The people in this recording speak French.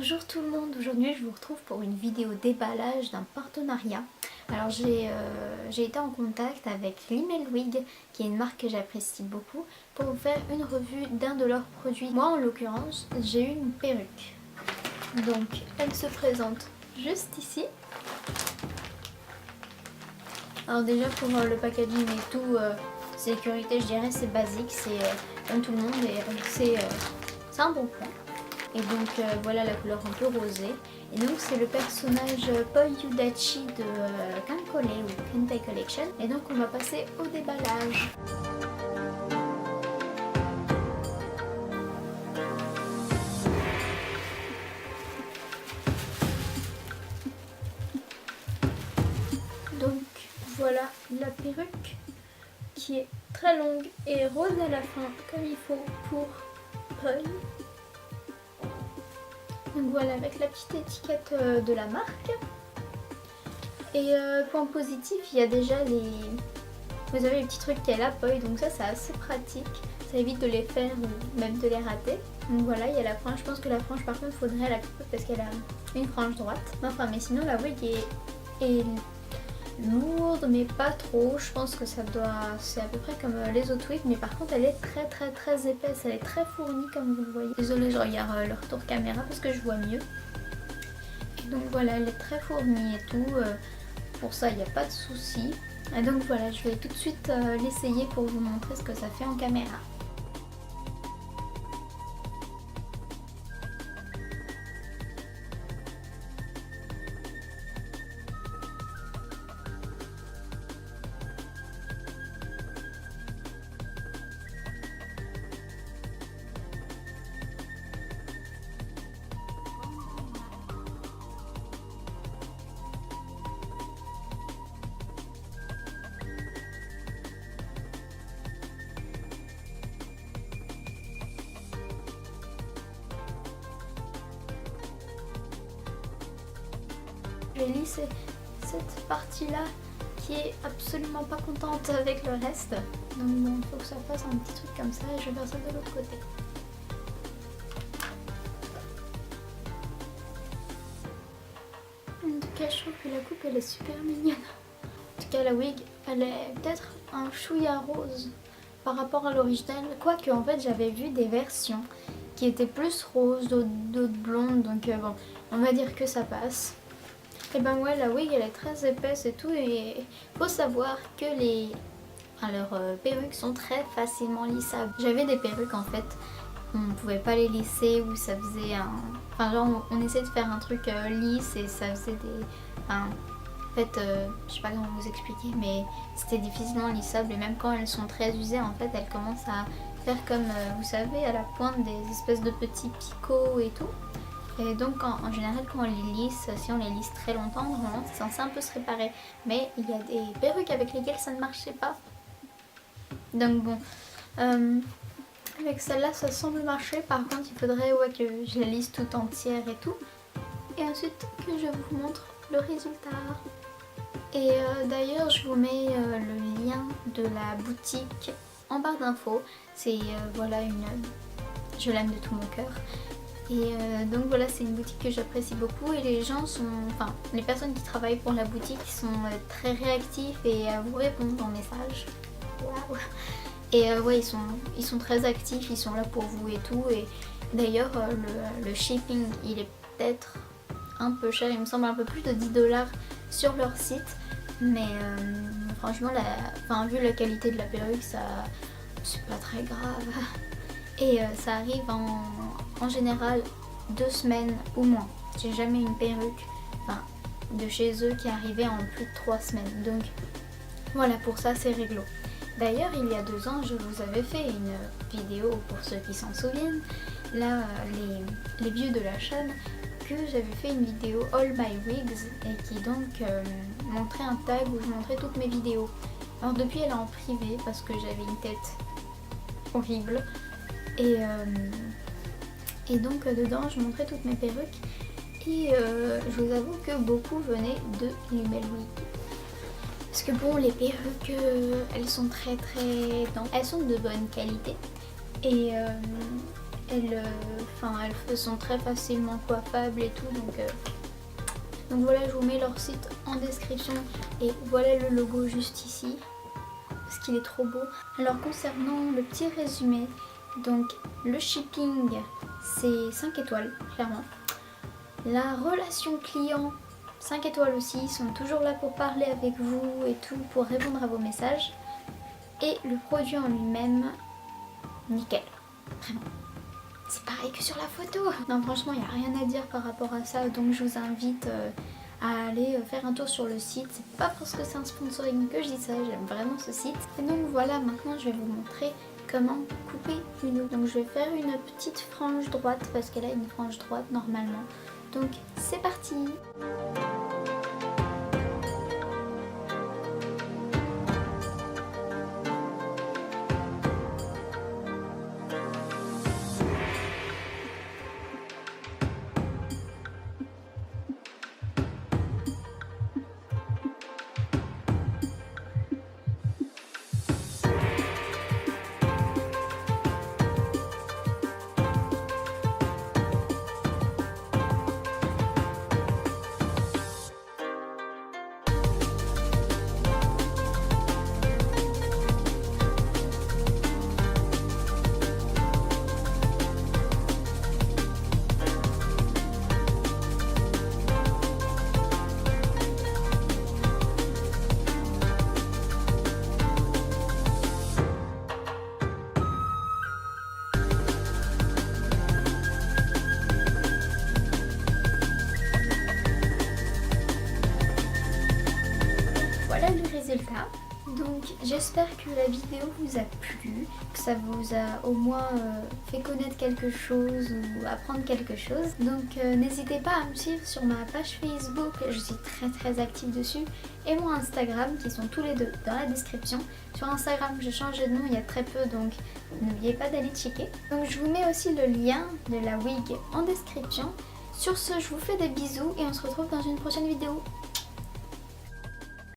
Bonjour tout le monde, aujourd'hui je vous retrouve pour une vidéo déballage d'un partenariat. Alors j'ai été en contact avec Rimmel Wig, qui est une marque que j'apprécie beaucoup, pour vous faire une revue d'un de leurs produits. Moi en l'occurrence, j'ai eu une perruque. Donc elle se présente juste ici. Alors déjà pour le packaging et tout, sécurité je dirais c'est basique, c'est comme tout le monde et c'est un bon point. Et donc voilà la couleur un peu rosée. Et donc c'est le personnage Poi Yudachi de Kankole ou Kentai Collection. Et donc on va passer au déballage. Donc voilà la perruque qui est très longue et rose à la fin comme il faut pour Poi. Donc voilà, avec la petite étiquette de la marque. Et point positif, il y a déjà les... Vous avez les petits trucs qu'il y a là, Poi, donc ça c'est assez pratique. Ça évite de les faire ou même de les rater. Donc voilà, il y a la frange. Je pense que la frange par contre, il faudrait la couper parce qu'elle a une frange droite. Enfin, mais sinon la wig est lourde, mais pas trop. Je pense que ça doit... C'est à peu près comme les autres wigs, mais par contre elle est très épaisse. Elle est très fournie comme vous le voyez. Désolée, je regarde le retour caméra parce que je vois mieux. Et donc voilà, elle est très fournie et tout. Pour ça, il n'y a pas de souci. Et donc voilà, je vais tout de suite l'essayer pour vous montrer ce que ça fait en caméra. Je vais lisser cette partie-là qui est absolument pas contente avec le reste. Donc bon, il faut que ça fasse un petit truc comme ça et je vais faire ça de l'autre côté. En tout cas, je trouve que la coupe elle est super mignonne. En tout cas, la wig elle est peut-être un chouïa rose par rapport à l'original. Quoique en fait j'avais vu des versions qui étaient plus roses, d'autres blondes. Donc bon, on va dire que ça passe. Et ben ouais, la wig elle est très épaisse et tout, et faut savoir que leurs perruques sont très facilement lissables. J'avais des perruques en fait, on pouvait pas les lisser ou ça faisait un... Enfin genre on essayait de faire un truc lisse et ça faisait des... Enfin, en fait, je sais pas comment vous expliquer, mais c'était difficilement lissable et même quand elles sont très usées en fait elles commencent à faire comme, vous savez, à la pointe des espèces de petits picots et tout. Et donc en général quand on les lisse, si on les lisse très longtemps, normalement c'est censé un peu se réparer. Mais il y a des perruques avec lesquelles ça ne marchait pas. Donc bon, avec celle-là ça semble marcher. Par contre il faudrait que je la lisse tout entière et tout. Et ensuite que je vous montre le résultat. Et d'ailleurs je vous mets le lien de la boutique en barre d'infos. C'est voilà je l'aime de tout mon cœur. Et donc voilà, c'est une boutique que j'apprécie beaucoup et les gens sont, enfin les personnes qui travaillent pour la boutique sont très réactifs et vous répondent en message. Waouh. Et ouais, ils sont très actifs, ils sont là pour vous et tout. Et d'ailleurs le shipping il est peut-être un peu cher, il me semble un peu plus de 10 $ sur leur site. Mais franchement, vu la qualité de la perruque, ça c'est pas très grave. Et ça arrive en général 2 semaines ou moins. J'ai jamais une perruque de chez eux qui arrivait en plus de 3 semaines. Donc voilà, pour ça c'est réglo. D'ailleurs il y a 2 ans je vous avais fait une vidéo pour ceux qui s'en souviennent. Là les vieux de la chaîne, que j'avais fait une vidéo All My Wigs et qui donc montrait un tag où je montrais toutes mes vidéos. Alors depuis elle est en privé parce que j'avais une tête horrible. Et donc dedans je montrais toutes mes perruques et je vous avoue que beaucoup venaient de Rimmel Wig. Parce que bon, les perruques elles sont elles sont de bonne qualité et elles sont très facilement coiffables et tout, donc voilà, je vous mets leur site en description et voilà le logo juste ici parce qu'il est trop beau. Alors concernant le petit résumé, donc le shipping c'est 5 étoiles clairement. La relation client 5 étoiles aussi, ils sont toujours là pour parler avec vous et tout, pour répondre à vos messages. Et le produit en lui-même, nickel, vraiment. C'est pareil que sur la photo. Non franchement, il n'y a rien à dire par rapport à ça, donc je vous invite à aller faire un tour sur le site. C'est pas parce que c'est un sponsoring que je dis ça, j'aime vraiment ce site. Et donc voilà, maintenant je vais vous montrer comment couper une ouïe. Donc je vais faire une petite frange droite parce qu'elle a une frange droite normalement. Donc c'est parti. Voilà le résultat. Donc j'espère que la vidéo vous a plu, que ça vous a au moins fait connaître quelque chose ou apprendre quelque chose. Donc n'hésitez pas à me suivre sur ma page Facebook, je suis très active dessus, et mon Instagram qui sont tous les deux dans la description. Sur Instagram je change de nom il y a très peu, donc n'oubliez pas d'aller checker. Donc je vous mets aussi le lien de la wig en description. Sur ce, je vous fais des bisous et on se retrouve dans une prochaine vidéo.